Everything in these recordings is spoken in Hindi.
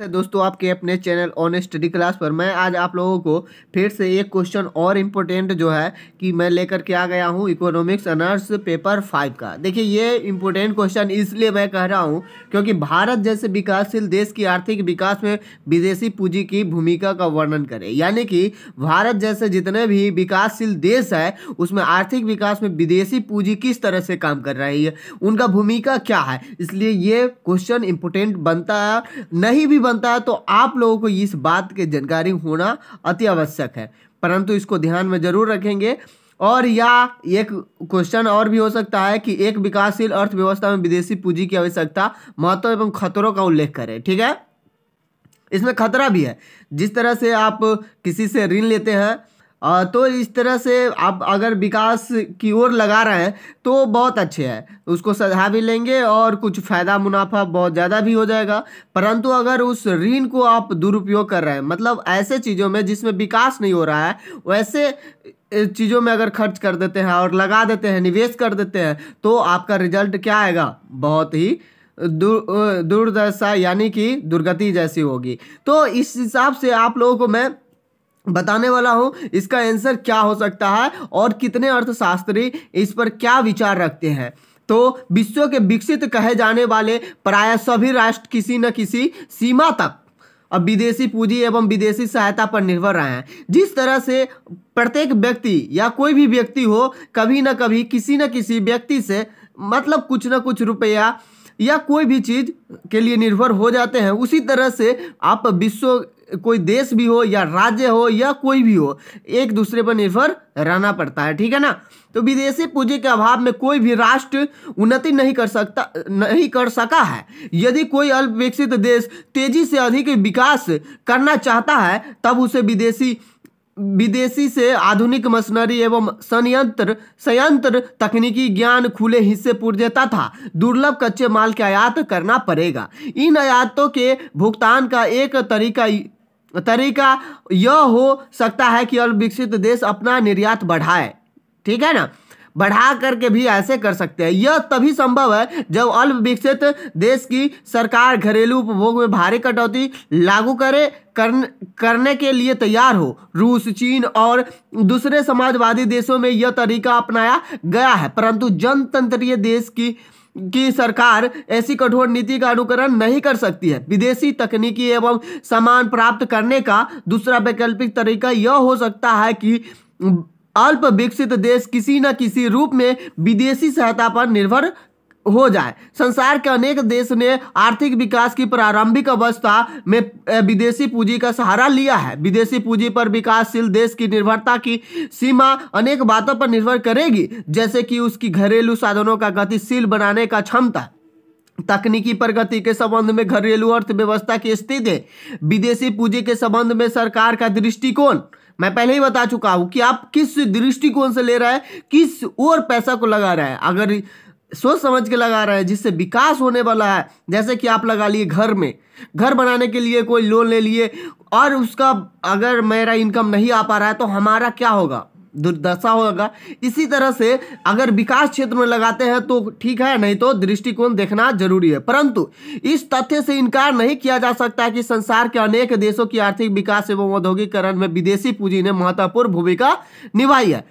दोस्तों आपके अपने चैनल ऑन स्टडी क्लास पर मैं आज आप लोगों को फिर से एक क्वेश्चन और इम्पोर्टेंट जो है कि मैं लेकर के आ गया हूं इकोनॉमिक्स ऑनर्स पेपर 5 का। देखिए ये इम्पोर्टेंट क्वेश्चन इसलिए मैं कह रहा हूं क्योंकि भारत जैसे विकासशील देश की आर्थिक विकास में विदेशी पूंजी की भूमिका का वर्णन करें। यानी कि भारत जैसे जितने भी विकासशील देश है उसमें आर्थिक विकास में विदेशी पूंजी किस तरह से काम कर रही है, उनका भूमिका क्या है। इसलिए ये क्वेश्चन इम्पोर्टेंट बनता है, नहीं भी बनता है तो आप लोगों को इस बात की जानकारी होना अति आवश्यक है, परंतु इसको ध्यान में जरूर रखेंगे। और या एक क्वेश्चन और भी हो सकता है कि एक विकासशील अर्थव्यवस्था में विदेशी पूंजी की आवश्यकता, महत्व एवं खतरों का उल्लेख करें। ठीक है, इसमें खतरा भी है। जिस तरह से आप किसी से ऋण लेते हैं तो इस तरह से आप अगर विकास की ओर लगा रहे हैं तो बहुत अच्छे है, उसको सधा भी लेंगे और कुछ फायदा मुनाफा बहुत ज़्यादा भी हो जाएगा। परंतु अगर उस ऋण को आप दुरुपयोग कर रहे हैं, मतलब ऐसे चीज़ों में जिसमें विकास नहीं हो रहा है, वैसे चीज़ों में अगर खर्च कर देते हैं और लगा देते हैं, निवेश कर देते हैं, तो आपका रिजल्ट क्या आएगा, बहुत ही दुर्दशा यानी कि दुर्गति जैसी होगी। तो इस हिसाब से आप लोगों को मैं बताने वाला हूं इसका आंसर क्या हो सकता है और कितने अर्थशास्त्री इस पर क्या विचार रखते हैं। तो विश्व के विकसित कहे जाने वाले प्राय सभी राष्ट्र किसी न किसी सीमा तक अब विदेशी पूंजी एवं विदेशी सहायता पर निर्भर रहे हैं। जिस तरह से प्रत्येक व्यक्ति या कोई भी व्यक्ति हो कभी न कभी किसी न किसी व्यक्ति से मतलब कुछ न कुछ रुपया या कोई भी चीज के लिए निर्भर हो जाते हैं, उसी तरह से आप विश्व कोई देश भी हो या राज्य हो या कोई भी हो, एक दूसरे पर निर्भर रहना पड़ता है। ठीक है ना। तो विदेशी पूंजी के अभाव में कोई भी राष्ट्र उन्नति नहीं कर सका है। यदि कोई अल्प विकसित देश तेजी से अधिक विकास करना चाहता है तब उसे विदेशी से आधुनिक मशीनरी एवं संयंत्र तकनीकी ज्ञान, खुले हिस्से पुर्जे तथा दुर्लभ कच्चे माल के आयात करना पड़ेगा। इन आयातों के भुगतान का एक तरीका यह हो सकता है कि अल्प विकसित देश अपना निर्यात बढ़ाए। ठीक है ना, बढ़ा करके भी ऐसे कर सकते हैं। यह तभी संभव है जब अल्प विकसित देश की सरकार घरेलू उपभोग में भारी कटौती लागू करने के लिए तैयार हो। रूस, चीन और दूसरे समाजवादी देशों में यह तरीका अपनाया गया है, परंतु जनतंत्रीय देश की सरकार ऐसी कठोर नीति का अनुकरण नहीं कर सकती है। विदेशी तकनीकी एवं सामान प्राप्त करने का दूसरा वैकल्पिक तरीका यह हो सकता है कि अल्प विकसित देश किसी न किसी रूप में विदेशी सहायता पर निर्भर हो जाए। संसार के अनेक देश ने आर्थिक विकास की प्रारंभिक अवस्था में विदेशी पूंजी का सहारा लिया है। विदेशी पूंजी पर विकासशील देश की निर्भरता की सीमा अनेक बातों पर निर्भर करेगी, जैसे कि उसकी घरेलू साधनों का गतिशील बनाने का क्षमता, तकनीकी प्रगति के संबंध में घरेलू अर्थव्यवस्था की स्थिति, विदेशी पूंजी के संबंध में सरकार का दृष्टिकोण। मैं पहले ही बता चुका हूं कि आप किस दृष्टिकोण से ले रहे हैं, किस और पैसा को लगा रहे हैं। अगर सोच समझ के लगा रहे हैं जिससे विकास होने वाला है, जैसे कि आप लगा लिए घर बनाने के लिए कोई लोन ले लिए और उसका अगर मेरा इनकम नहीं आ पा रहा है तो हमारा क्या होगा, दुर्दशा होगा। इसी तरह से अगर विकास क्षेत्र में लगाते हैं तो ठीक है, नहीं तो दृष्टिकोण देखना जरूरी है। परंतु इस तथ्य से इनकार नहीं किया जा सकता कि संसार के अनेक देशों की आर्थिक विकास एवं औद्योगिकरण में विदेशी पूंजी ने महत्वपूर्ण भूमिका निभाई है।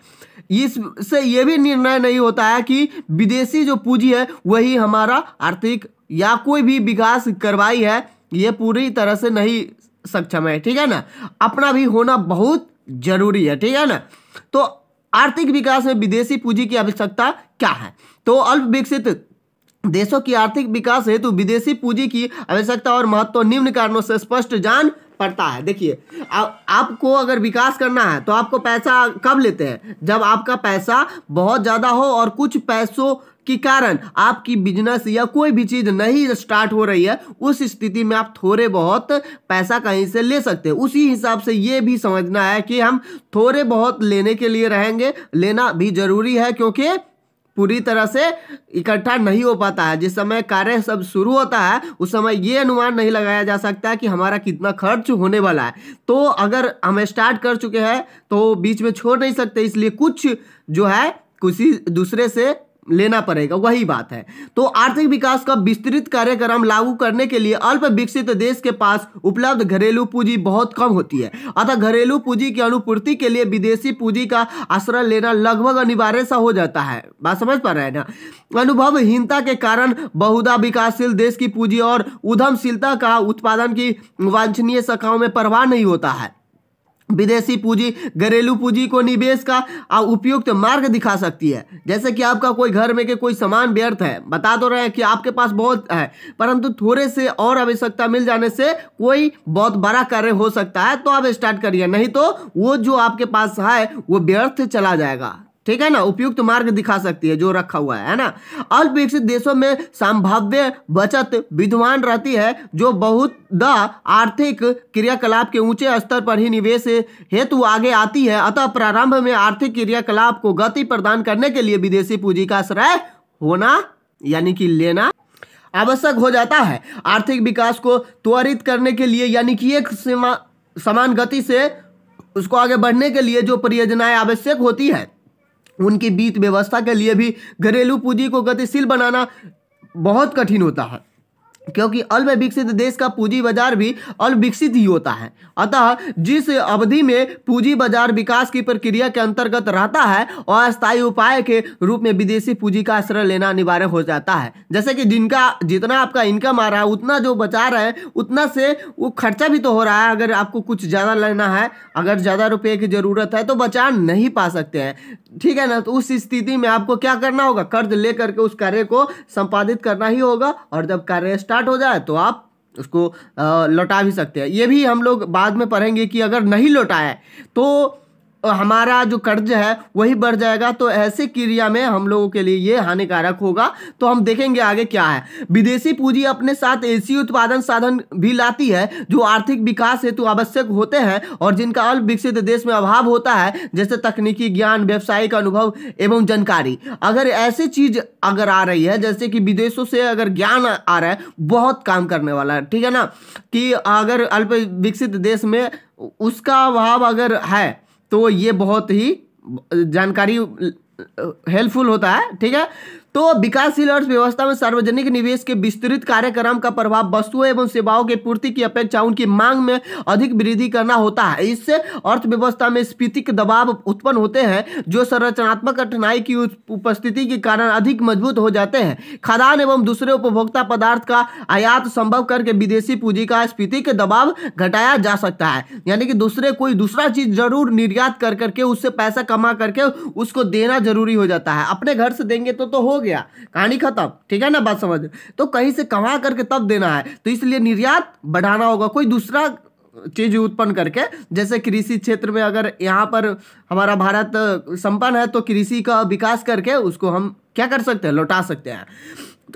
इससे यह भी निर्णय नहीं होता है कि विदेशी जो पूंजी है वही हमारा आर्थिक या कोई भी विकास करवाई है, यह पूरी तरह से नहीं सक्षम है। ठीक है ना, अपना भी होना बहुत जरूरी है। ठीक है ना। तो आर्थिक विकास में विदेशी पूंजी की आवश्यकता क्या है। तो अल्प विकसित देशों की आर्थिक विकास हेतु विदेशी पूंजी की आवश्यकता और महत्व निम्न कारणों से स्पष्ट जान पड़ता है। देखिए आपको अगर विकास करना है तो आपको पैसा कब लेते हैं, जब आपका पैसा बहुत ज्यादा हो और कुछ पैसों के कारण आपकी बिजनेस या कोई भी चीज नहीं स्टार्ट हो रही है, उस स्थिति में आप थोड़े बहुत पैसा कहीं से ले सकते हैं। उसी हिसाब से ये भी समझना है कि हम थोड़े बहुत लेने के लिए रहेंगे, लेना भी जरूरी है क्योंकि पूरी तरह से इकट्ठा नहीं हो पाता है। जिस समय कार्य सब शुरू होता है उस समय ये अनुमान नहीं लगाया जा सकता कि हमारा कितना खर्च होने वाला है। तो अगर हम स्टार्ट कर चुके हैं तो बीच में छोड़ नहीं सकते, इसलिए कुछ जो है किसी दूसरे से लेना पड़ेगा, वही बात है। तो आर्थिक विकास का विस्तृत कार्यक्रम लागू करने के लिए अल्प विकसित देश के पास उपलब्ध घरेलू पूंजी बहुत कम होती है, अतः घरेलू पूंजी की अनुपूर्ति के लिए विदेशी पूंजी का आश्रय लेना लगभग अनिवार्य सा हो जाता है। बात समझ पा रहे हैं ना। अनुभवहीनता के कारण बहुधा विकासशील देश की पूंजी और उद्यमशीलता का उत्पादन की वांछनीय शाखाओं में प्रवाह नहीं होता है। विदेशी पूंजी घरेलू पूंजी को निवेश का उपयुक्त मार्ग दिखा सकती है। जैसे कि आपका कोई घर में के कोई सामान व्यर्थ है, बता तो रहे हैं कि आपके पास बहुत है, परंतु थोड़े से और आवश्यकता मिल जाने से कोई बहुत बड़ा कार्य हो सकता है, तो आप स्टार्ट करिए, नहीं तो वो जो आपके पास है वो व्यर्थ चला जाएगा। ठीक है ना। उपयुक्त मार्ग दिखा सकती है जो रखा हुआ है ना। अल्प विकसित देशों में संभाव्य बचत विद्यमान रहती है, जो बहुत आर्थिक क्रियाकलाप के ऊंचे स्तर पर ही निवेश हेतु आगे आती है। अतः प्रारंभ में आर्थिक क्रियाकलाप को गति प्रदान करने के लिए विदेशी पूंजी का आश्रय होना यानी कि लेना आवश्यक हो जाता है। आर्थिक विकास को त्वरित करने के लिए यानी कि एक समान गति से उसको आगे बढ़ने के लिए जो परियोजनाएं आवश्यक होती है, उनकी वित्त व्यवस्था के लिए भी घरेलू पूंजी को गतिशील बनाना बहुत कठिन होता है, क्योंकि अल्प विकसित देश का पूंजी बाजार भी अल्प विकसित ही होता है। अतः जिस अवधि में पूंजी बाजार विकास की प्रक्रिया के अंतर्गत रहता है, अस्थायी उपाय के रूप में विदेशी पूंजी का आश्रय लेना अनिवार्य हो जाता है। जैसे कि जितना आपका इनकम आ रहा है, उतना जो बचा रहे हैं, उतना से वो खर्चा भी तो हो रहा है। अगर आपको कुछ ज़्यादा लेना है, अगर ज़्यादा रुपये की ज़रूरत है, तो बचा नहीं पा सकते हैं। ठीक है ना। तो उस स्थिति में आपको क्या करना होगा, कर्ज लेकर के उस कार्य को संपादित करना ही होगा, और जब कार्य स्टार्ट हो जाए तो आप उसको लौटा भी सकते हैं। ये भी हम लोग बाद में पढ़ेंगे कि अगर नहीं लौटाए तो हमारा जो कर्ज है वही बढ़ जाएगा, तो ऐसे क्रिया में हम लोगों के लिए ये हानिकारक होगा। तो हम देखेंगे आगे क्या है। विदेशी पूंजी अपने साथ ऐसी उत्पादन साधन भी लाती है जो आर्थिक विकास हेतु आवश्यक होते हैं और जिनका अल्प विकसित देश में अभाव होता है, जैसे तकनीकी ज्ञान, व्यावसायिक अनुभव एवं जानकारी। अगर ऐसी चीज अगर आ रही है, जैसे कि विदेशों से अगर ज्ञान आ रहा है, बहुत काम करने वाला है, ठीक है ना, कि अगर अल्प विकसित देश में उसका अभाव अगर है तो ये बहुत ही जानकारी हेल्पफुल होता है। ठीक है। तो विकासशील अर्थव्यवस्था में सार्वजनिक निवेश के विस्तृत कार्यक्रम का प्रभाव वस्तुओं एवं सेवाओं की पूर्ति की अपेक्षा उनकी मांग में अधिक वृद्धि करना होता है। इससे अर्थव्यवस्था में स्फीतिक दबाव उत्पन्न होते हैं, जो संरचनात्मक कठिनाई की उपस्थिति के कारण अधिक मजबूत हो जाते हैं। खाद्यान्न एवं दूसरे उपभोक्ता पदार्थ का आयात संभव करके विदेशी पूंजी का स्फीतिक दबाव घटाया जा सकता है। यानी कि कोई दूसरा चीज जरूर निर्यात कर करके उससे पैसा कमा करके उसको देना जरूरी हो जाता है। अपने घर से देंगे तो हो गया, कहानी खत्म। ठीक है ना। बात समझ। तो कहीं से कमा करके तब देना है, तो इसलिए निर्यात बढ़ाना होगा, कोई दूसरा चीज उत्पन्न करके। जैसे कृषि क्षेत्र में अगर यहाँ पर हमारा भारत संपन्न है, तो कृषि का विकास करके उसको हम क्या कर सकते हैं, लौटा सकते हैं।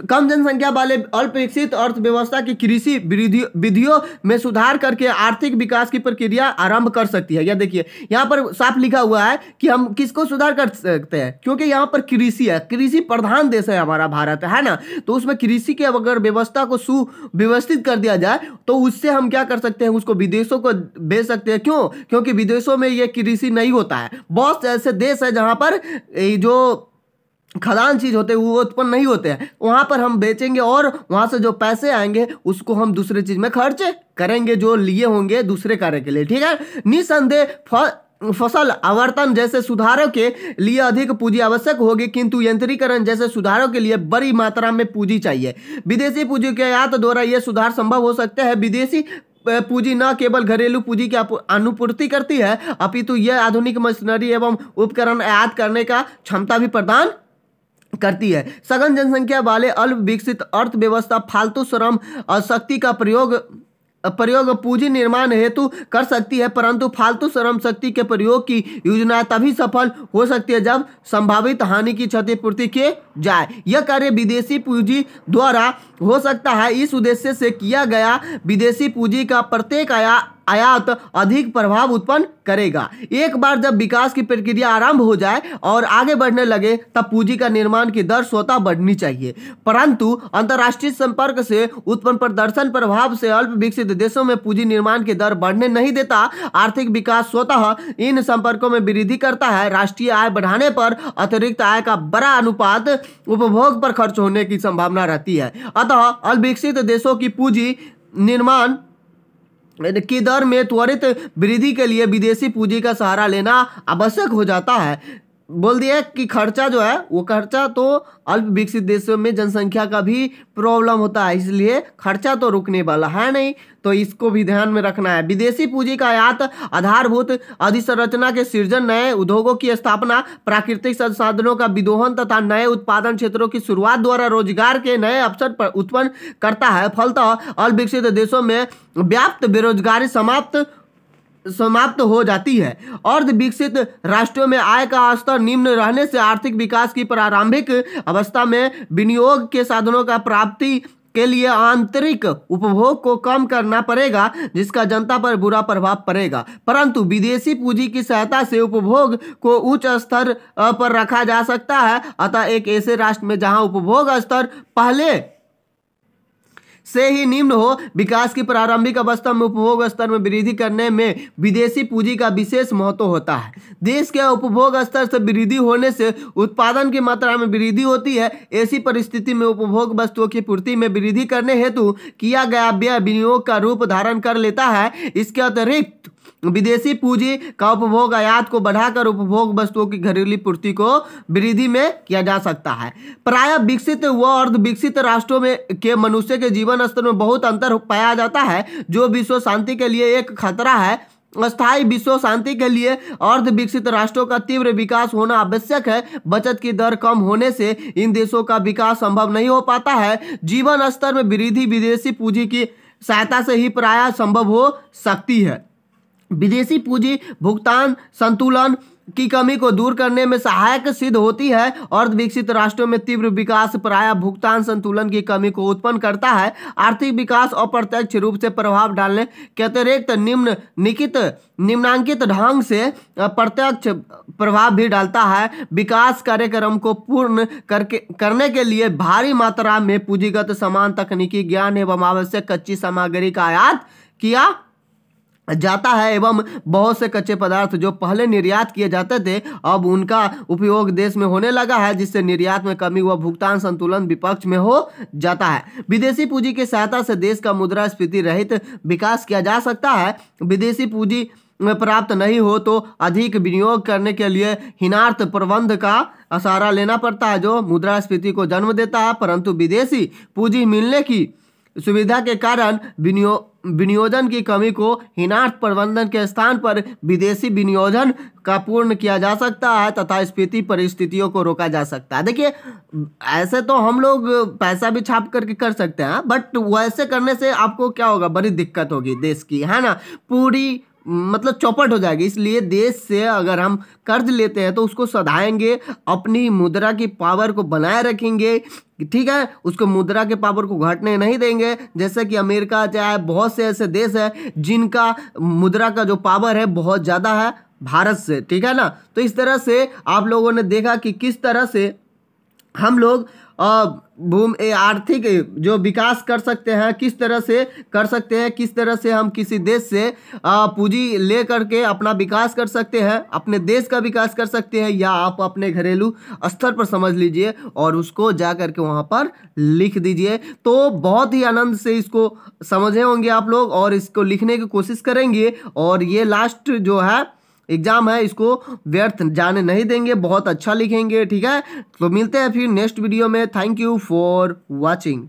कम जनसंख्या वाले अल्प विकसित अर्थव्यवस्था की कृषि विधियों में सुधार करके आर्थिक विकास की प्रक्रिया आरंभ कर सकती है। यह देखिए यहाँ पर साफ लिखा हुआ है कि हम किसको सुधार कर सकते हैं, क्योंकि यहाँ पर कृषि है, कृषि प्रधान देश है हमारा भारत, है ना। तो उसमें कृषि के अगर व्यवस्था को सुव्यवस्थित कर दिया जाए तो उससे हम क्या कर सकते हैं, उसको विदेशों को बेच सकते हैं। क्यों? क्योंकि विदेशों में ये कृषि नहीं होता है। बहुत ऐसे देश है जहाँ पर जो खदान चीज होते हैं वो उत्पन्न नहीं होते हैं, वहां पर हम बेचेंगे और वहां से जो पैसे आएंगे उसको हम दूसरे चीज में खर्च करेंगे, जो लिए होंगे दूसरे कार्य के लिए। ठीक है। निसंदेह फसल आवर्तन जैसे सुधारों के लिए अधिक पूंजी आवश्यक होगी, किंतु यंत्रीकरण जैसे सुधारों के लिए बड़ी मात्रा में पूंजी चाहिए। विदेशी पूंजी के आयात द्वारा यह सुधार संभव हो सकते हैं। विदेशी पूंजी न केवल घरेलू पूंजी की अनुपूर्ति करती है, अपितु यह आधुनिक मशीनरी एवं उपकरण आयात करने का क्षमता भी प्रदान करती है। सघन जनसंख्या वाले अल्प विकसित अर्थव्यवस्था फालतू श्रम और शक्ति का प्रयोग पूंजी निर्माण हेतु कर सकती है, परंतु फालतू श्रम शक्ति के प्रयोग की योजना तभी सफल हो सकती है जब संभावित हानि की क्षतिपूर्ति की जाए। यह कार्य विदेशी पूंजी द्वारा हो सकता है। इस उद्देश्य से किया गया विदेशी पूंजी का प्रत्येक आयात अधिक प्रभाव उत्पन्न करेगा। एक बार जब विकास की प्रक्रिया आरंभ हो जाए और आगे बढ़ने लगे तब पूंजी का निर्माण की दर स्वतः बढ़नी चाहिए, परंतु अंतर्राष्ट्रीय संपर्क से उत्पन्न प्रदर्शन प्रभाव से अल्प विकसित देशों में पूंजी निर्माण की दर बढ़ने नहीं देता। आर्थिक विकास स्वतः इन संपर्कों में वृद्धि करता है। राष्ट्रीय आय बढ़ाने पर अतिरिक्त आय का बड़ा अनुपात उपभोग पर खर्च होने की संभावना रहती है। अतः अल्प विकसित देशों की पूंजी निर्माण की दर में त्वरित वृद्धि के लिए विदेशी पूंजी का सहारा लेना आवश्यक हो जाता है। बोल दिया कि खर्चा जो है वो खर्चा तो अल्प विकसित देशों में जनसंख्या का भी प्रॉब्लम होता है, इसलिए खर्चा तो रुकने वाला है नहीं, तो इसको भी ध्यान में रखना है। विदेशी पूंजी का आयात आधारभूत अधिसंरचना के सृजन, नए उद्योगों की स्थापना, प्राकृतिक संसाधनों का विदोहन तथा नए उत्पादन क्षेत्रों की शुरुआत द्वारा रोजगार के नए अवसर पर उत्पन्न करता है। फलतः अल्प विकसित देशों में व्याप्त बेरोजगारी समाप्त हो जाती है। अर्ध विकसित राष्ट्रों में आय का स्तर निम्न रहने से आर्थिक विकास की प्रारंभिक अवस्था में विनियोग के साधनों का प्राप्ति के लिए आंतरिक उपभोग को कम करना पड़ेगा, जिसका जनता पर बुरा प्रभाव पड़ेगा। परंतु विदेशी पूंजी की सहायता से उपभोग को उच्च स्तर पर रखा जा सकता है। अतः एक ऐसे राष्ट्र में जहां उपभोग स्तर पहले से ही निम्न हो, विकास की प्रारंभिक अवस्था में उपभोग स्तर में वृद्धि करने में विदेशी पूंजी का विशेष महत्व होता है। देश के उपभोग स्तर से वृद्धि होने से उत्पादन की मात्रा में वृद्धि होती है। ऐसी परिस्थिति में उपभोग वस्तुओं की पूर्ति में वृद्धि करने हेतु किया गया व्यय विनियोग का रूप धारण कर लेता है। इसके अतिरिक्त विदेशी पूंजी का उपभोग आयात को बढ़ाकर उपभोग वस्तुओं की घरेलू पूर्ति को वृद्धि में किया जा सकता है। प्रायः विकसित व अर्ध विकसित राष्ट्रों में के मनुष्य के जीवन स्तर में बहुत अंतर पाया जाता है, जो विश्व शांति के लिए एक खतरा है। अस्थायी विश्व शांति के लिए अर्ध विकसित राष्ट्रों का तीव्र विकास होना आवश्यक है। बचत की दर कम होने से इन देशों का विकास संभव नहीं हो पाता है। जीवन स्तर में वृद्धि विदेशी पूंजी की सहायता से ही प्रायः संभव हो सकती है। विदेशी पूंजी भुगतान संतुलन की कमी को दूर करने में सहायक सिद्ध होती है। अर्ध विकसित राष्ट्रों में तीव्र विकास प्रायः भुगतान संतुलन की कमी को उत्पन्न करता है। आर्थिक विकास अप्रत्यक्ष रूप से प्रभाव डालने के अतिरिक्त निम्नांकित ढंग से प्रत्यक्ष प्रभाव भी डालता है। विकास कार्यक्रम को पूर्ण करने के लिए भारी मात्रा में पूंजीगत सामान, तकनीकी ज्ञान एवं आवश्यक कच्ची सामग्री का आयात किया जाता है एवं बहुत से कच्चे पदार्थ जो पहले निर्यात किए जाते थे अब उनका उपयोग देश में होने लगा है, जिससे निर्यात में कमी व भुगतान संतुलन विपक्ष में हो जाता है। विदेशी पूंजी की सहायता से देश का मुद्रास्फीति रहित विकास किया जा सकता है। विदेशी पूंजी प्राप्त नहीं हो तो अधिक विनियोग करने के लिए हीनार्थ प्रबंध का सहारा लेना पड़ता है, जो मुद्रास्फीति को जन्म देता है। परंतु विदेशी पूंजी मिलने की सुविधा के कारण विनियोजन की कमी को हीनार्थ प्रबंधन के स्थान पर विदेशी विनियोजन का पूर्ण किया जा सकता है तथा स्फीति परिस्थितियों को रोका जा सकता है। देखिए, ऐसे तो हम लोग पैसा भी छाप करके कर सकते हैं, बट वैसे करने से आपको क्या होगा, बड़ी दिक्कत होगी देश की, है ना, पूरी मतलब चौपट हो जाएगी। इसलिए देश से अगर हम कर्ज लेते हैं तो उसको सधाएंगे, अपनी मुद्रा की पावर को बनाए रखेंगे, ठीक है, उसको मुद्रा के पावर को घटने नहीं देंगे। जैसे कि अमेरिका, चाहे बहुत से ऐसे देश हैं जिनका मुद्रा का जो पावर है बहुत ज़्यादा है भारत से, ठीक है ना। तो इस तरह से आप लोगों ने देखा कि किस तरह से हम लोग आर्थिक जो विकास कर सकते हैं, किस तरह से कर सकते हैं, किस तरह से हम किसी देश से पूंजी ले करके अपना विकास कर सकते हैं, अपने देश का विकास कर सकते हैं, या आप अपने घरेलू स्तर पर समझ लीजिए और उसको जा करके वहाँ पर लिख दीजिए। तो बहुत ही आनंद से इसको समझे होंगे आप लोग और इसको लिखने की कोशिश करेंगे, और ये लास्ट जो है एग्जाम है इसको व्यर्थ जाने नहीं देंगे, बहुत अच्छा लिखेंगे, ठीक है। तो मिलते हैं फिर नेक्स्ट वीडियो में। Thank you for watching.